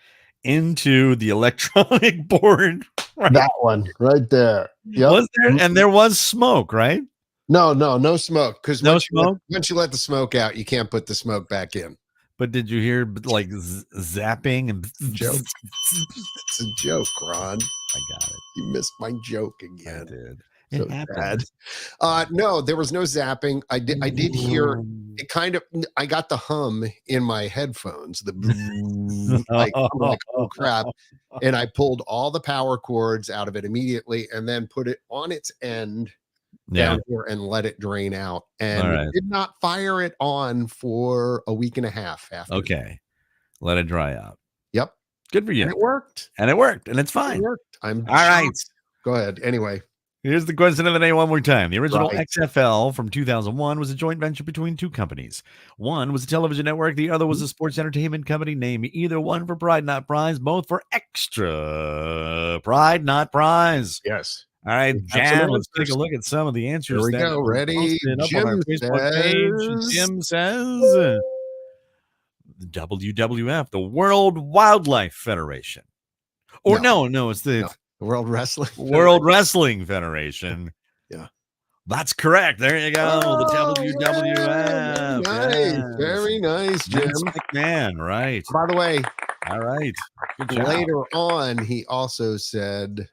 into the electronic board. Right? That one right there. Yep. Was there? And there was smoke, right? No smoke. Because no smoke. Once you let the smoke out, you can't put the smoke back in. But did you hear like zapping and joke? It's a joke, Ron. I got it. You missed my joke again. I did. So bad. No, there was no zapping. I did hear it kind of. I got the hum in my headphones. The like, oh crap! And I pulled all the power cords out of it immediately, and then put it on its end down here and let it drain out. And did not fire it on for a week and a half after. Okay, let it dry out. Yep, good for you. And it worked. And it's fine. It worked. I'm all right. Go ahead. Anyway. Here's the question of the day one more time. The original XFL from 2001 was a joint venture between two companies. One was a television network. The other was a sports entertainment company. Name either one for pride, not prize. Both for extra pride, not prize. Yes. All right, Jan, let's take a look at some of the answers. Here we go. Ready? Jim says the WWF, the World Wildlife Federation. Or no, it's the World Wrestling Federation. Yeah. That's correct. There you go. The WWF. Very nice, Jim. Vince McMahon, right. By the way, all right. Later on, he also said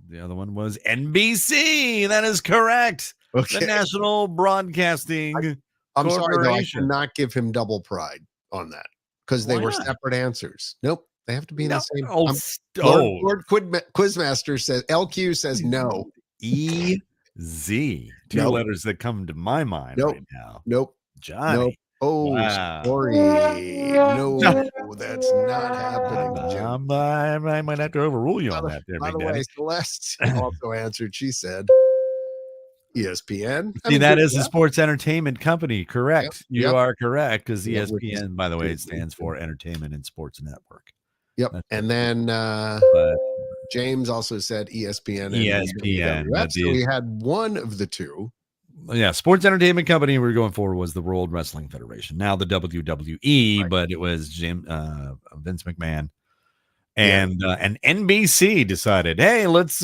the other one was NBC. That is correct. Okay. The National Broadcasting I'm sorry, though, I cannot give him double pride on that because they were separate answers. Nope. They have to be in the same. Lord Quizmaster says LQ says no. EZ. Two letters that come to my mind right now. Nope. Johnny. Nope. Oh, sorry. No, that's not happening. Jim. I might have to overrule you on that. By the way, Celeste also answered. She said ESPN. See, that is a sports entertainment company. Correct. You are correct because ESPN, by the way, it stands for Entertainment and Sports Network. Yep. And then James also said ESPN. ESPN. So we had one of the two. Yeah, sports entertainment company we were going for was the World Wrestling Federation. Now the WWE, but it was Vince McMahon And NBC decided, hey, let's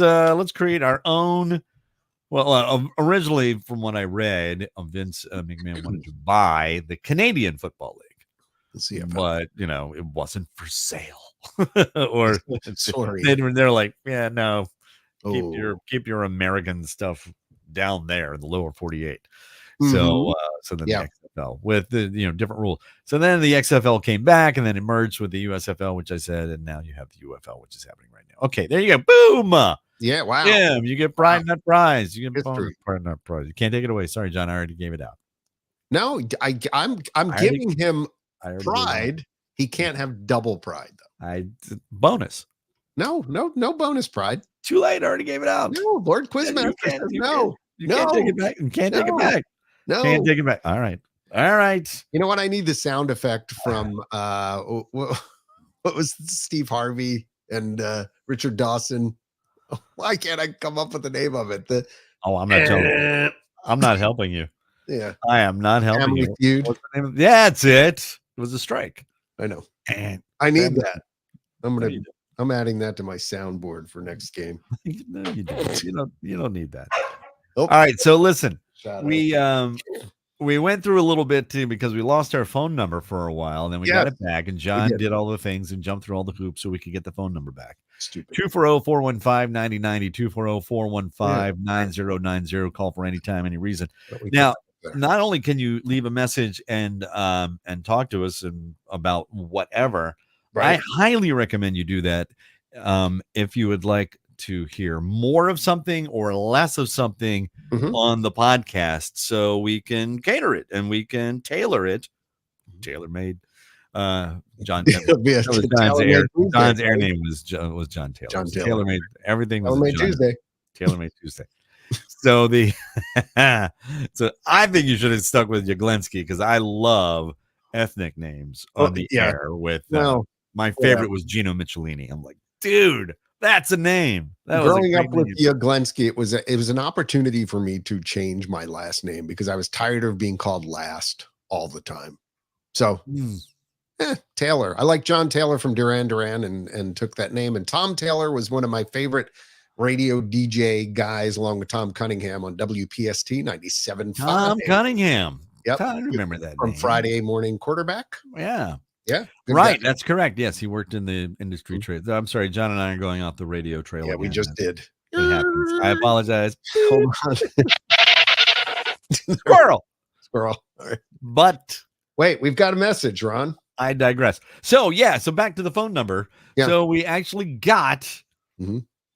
create our own. Well, originally, from what I read, Vince McMahon wanted to buy the Canadian Football League, but it wasn't for sale. Or sorry, they're like, yeah, no, keep your American stuff down there in the lower 48. So then the XFL with the different rules. So then the XFL came back and then it merged with the USFL, which I said, and now you have the UFL, which is happening right now. Okay, there you go. Boom. Yeah, wow. Yeah, you get pride nut prize. You get pride nut prize. You can't take it away. Sorry, John. I already gave it out. No, I'm giving him pride. He can't have double pride though. Bonus. No bonus pride. Too late. I already gave it out. No, Lord Quizmaster says no. You can't take it back. You can't take it back. No. Can't take it back. All right. You know what? I need the sound effect from what was Steve Harvey and Richard Dawson. Why can't I come up with the name of it? I'm not telling you. I'm not helping you. Yeah. I am not helping you. Feud. What's the name of it? Yeah, that's it. It was a strike. I know. And I need that. I'm adding that to my soundboard for next game. No, you don't. You don't need that. All right. So listen, we went through a little bit too because we lost our phone number for a while, and then we got it back. And John did all the things and jumped through all the hoops so we could get the phone number back. Stupid. 240-415-9090, 240-415-9090. Call for any time, any reason. Now, not only can you leave a message and talk to us and about whatever, I highly recommend you do that if you would like to hear more of something or less of something on the podcast, so we can cater it and we can tailor it. Tailor-made. John's air name was John Taylor. John Taylor. Tailor-made. Everything was Tailor-made Tuesday. Tailor-made Tuesday. So so I think you should have stuck with Jaglenski because I love ethnic names on the air. With my favorite was Gino Michelini. I'm like, dude, that's a name. Growing up with Jaglenski, it was an opportunity for me to change my last name because I was tired of being called last all the time. So Taylor. I like John Taylor from Duran Duran and took that name. And Tom Taylor was one of my favorite radio DJ guys, along with Tom Cunningham on WPST 97.5. Tom Cunningham. Yep. I remember that from name. Friday Morning Quarterback. Yeah. Yeah. Right. That's correct. Yes. He worked in the industry trade. I'm sorry. John and I are going off the radio trail. Yeah, again. we just did. It happens. I apologize. Hold on. Squirrel. All right. But wait, we've got a message, Ron. I digress. So back to the phone number. Yeah. So we actually got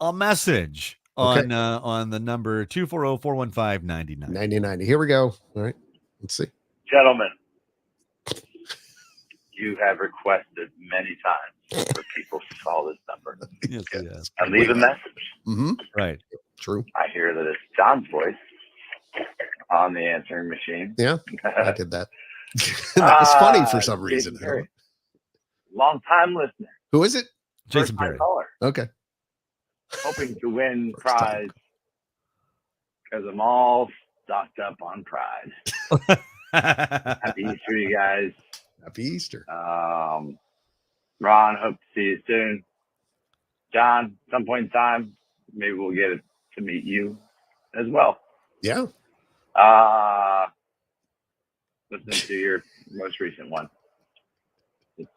a message on the number 240-415-9090. 9090. Here we go. All right. Let's see. Gentlemen, you have requested many times for people to call this number. Yes. And leave a message. Right. True. I hear that it's John's voice on the answering machine. Yeah, I did that. That was funny for some reason. Long time listener. Who is it? Jason Perry. Caller. Okay. Hoping to win prize because I'm all stocked up on prize. Happy Easter, you guys. Happy Easter. Ron, hope to see you soon. John, some point in time, maybe we'll get to meet you as well. Yeah. Listening to your most recent one. It's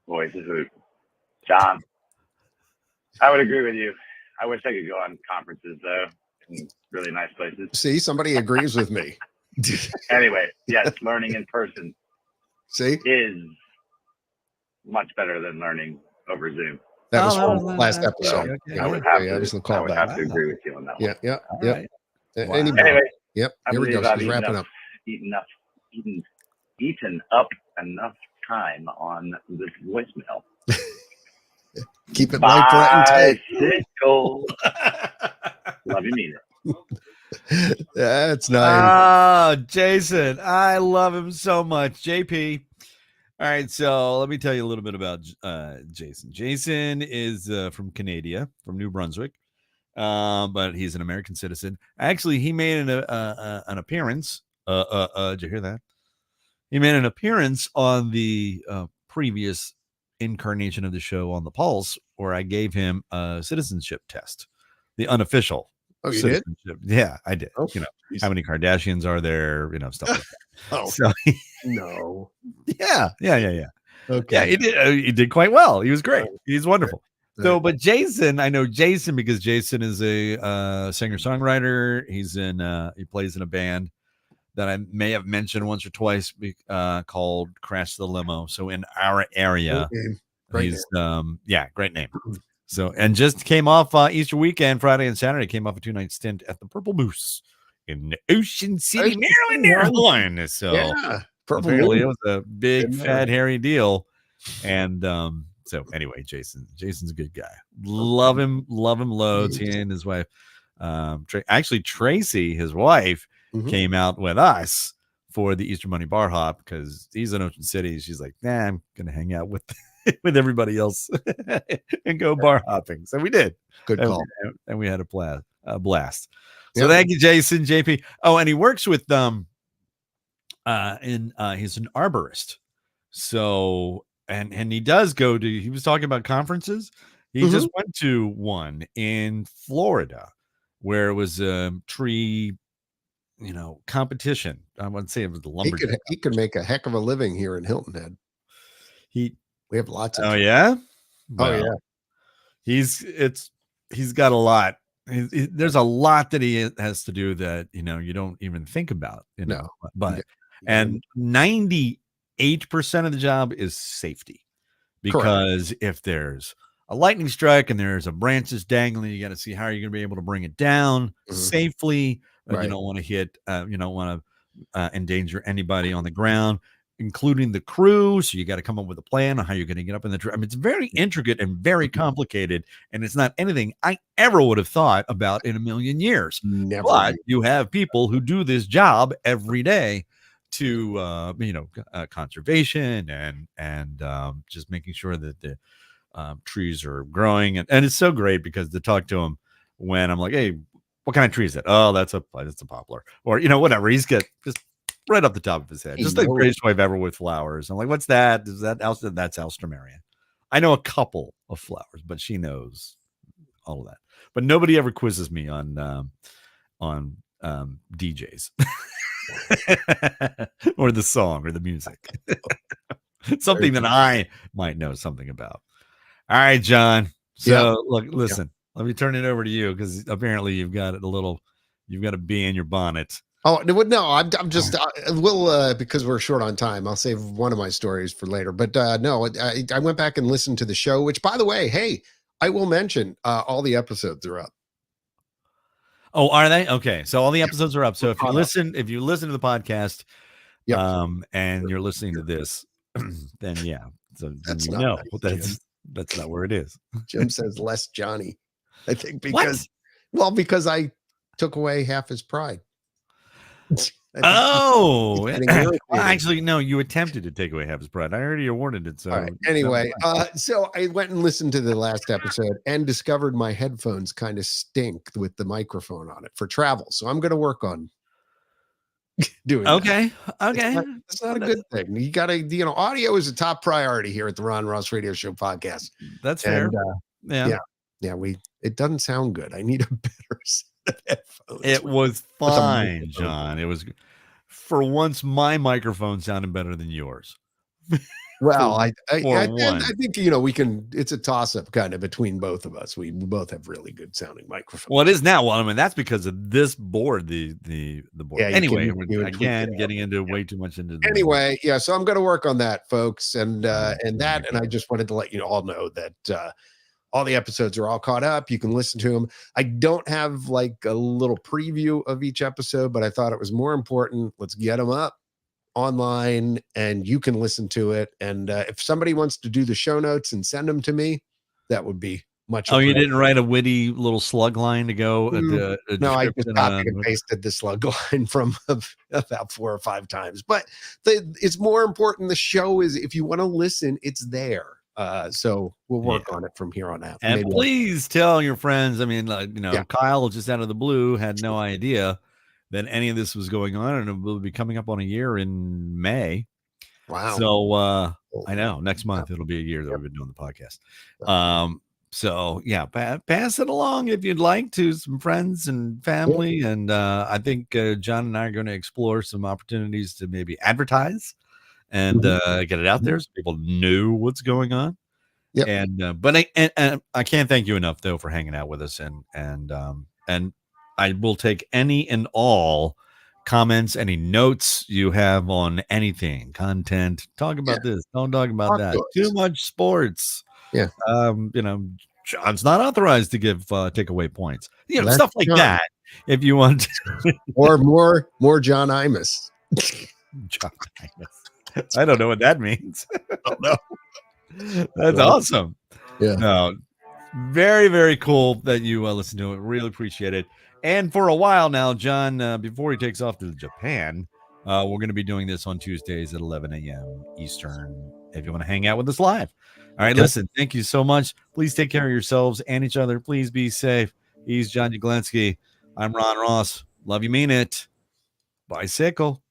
boys a hoot. John, I would agree with you. I wish I could go on conferences though in really nice places. See, somebody agrees with me. Anyway, yes, learning in person is much better than learning over Zoom. That was from last episode. Okay. I would have to agree with you on that one. Yeah. Right. Wow. Anyway, yep. Here we go. She's wrapping up. Eaten up enough time on this voicemail. Keep it light, bright, and tight. Bicycle. Love you, mean it. That's nice. Jason, I love him so much. JP. All right, so let me tell you a little bit about Jason. Jason is from Canada, from New Brunswick, but he's an American citizen. Actually, he made an appearance. Did you hear that? He made an appearance on the previous incarnation of the show on the Pulse, where I gave him a citizenship test, the unofficial. Oh, you did? Yeah, I did. Oh, how many Kardashians are there? Stuff like that. Oh, so no. Yeah. Okay. Yeah, he did quite well. He was great. He's wonderful. Right. So, but Jason, I know Jason because Jason is a singer-songwriter. He plays in a band that I may have mentioned once or twice called Crash the Limo. So in our area, great name. So, and just came off Easter weekend, Friday and Saturday, came off a 2-night stint at the Purple Moose in Ocean City, Maryland. So apparently it was a big, fat, hairy deal. And so anyway, Jason's a good guy. Love him loads. He and his wife. Actually, Tracy, his wife, came out with us for the Easter Money Bar Hop because he's in Ocean City. She's like, nah, I'm gonna hang out with everybody else and go bar hopping. So we did. Good call. And we had a blast. So thank you, Jason, JP. Oh, and he works with he's an arborist. So and he does he was talking about conferences. He just went to one in Florida where it was a tree competition. I wouldn't say it was the lumberjack. He could make a heck of a living here in Hilton Head. We have lots of. Oh yeah. Well, yeah. He's got a lot. There's a lot that he has to do that you don't even think about. No, but and 98% of the job is safety, because correct. If there's a lightning strike and there's a branches dangling, you got to see how you're going to be able to bring it down safely. You don't want to hit. You don't want to endanger anybody on the ground, including the crew. So you got to come up with a plan on how you're going to get up in the tree. I mean, it's very intricate and very complicated, and it's not anything I ever would have thought about in a million years. Never. But you have people who do this job every day to conservation and just making sure that the trees are growing, and it's so great because to talk to him when I'm like, hey, what kind of tree is that? Oh, that's a poplar, or whatever. He's got just right up the top of his head, just the greatest wife ever with flowers. I'm like, what's that? Is that that's Alstroemeria? I know a couple of flowers, but she knows all of that. But nobody ever quizzes me on DJs or the song or the music. Something that I might know something about. All right, John. So look, listen, let me turn it over to you because apparently you've got a bee in your bonnet. Oh no, I'm just because we're short on time. I'll save one of my stories for later. But no, I went back and listened to the show. Which, by the way, hey, I will mention all the episodes are up. Oh, are they? Okay, so all the episodes are up. So if you listen to the podcast, and you're listening to this, then yeah, so that's that's not where it is. Jim says less Johnny. I think because I took away half his pride. Oh, actually, no, you attempted to take away half his pride. I already awarded it. So anyway, so I went and listened to the last episode and discovered my headphones kind of stink with the microphone on it for travel. So I'm going to work on doing okay. It's not a good thing. You got to, audio is a top priority here at the Ron Ross Radio Show podcast. That's fair. Yeah. It doesn't sound good. I need a better set of headphones. It was fine, John. It was, for once, my microphone sounded better than yours. Well, I think we can. It's a toss up kind of between both of us. We both have really good sounding microphones. Well, it is now. Well, I mean, that's because of this board, the board. Yeah, anyway, getting into way too much into. Anyway, so I'm going to work on that, folks, and I just wanted to let you all know that all the episodes are all caught up. You can listen to them. I don't have like a little preview of each episode, but I thought it was more important. Let's get them up online and you can listen to it. And if somebody wants to do the show notes and send them to me, that would be much. Oh, you didn't write a witty little slug line to go? No, I just copied and pasted the slug line from about 4 or 5 times. But it's more important. The show is, if you want to listen, it's there. So we'll work on it from here on out. And please tell your friends. I mean, Kyle just out of the blue had no idea that any of this was going on, and it will be coming up on a year in May. Wow. So I know next month it'll be a year that we've been doing the podcast. So yeah, pass it along if you'd like to some friends and family. And I think John and I are going to explore some opportunities to maybe advertise and get it out there so people know what's going on. Yep. And but I can't thank you enough though for hanging out with us, and I will take any and all comments, any notes you have on anything, content. Talk about this, don't talk about that. Too much sports. Yeah. John's not authorized to give takeaway points. Stuff like that. If you want to. Or more John Imus. John Imus. I don't know what that means. I don't know. That's awesome. Yeah. No, very, very cool that you listen to it. Really appreciate it. And for a while now, John, before he takes off to Japan, we're going to be doing this on Tuesdays at 11 a.m. Eastern if you want to hang out with us live. All right, listen, thank you so much. Please take care of yourselves and each other. Please be safe. He's John Uglansky. I'm Ron Ross. Love you, mean it. Bicycle.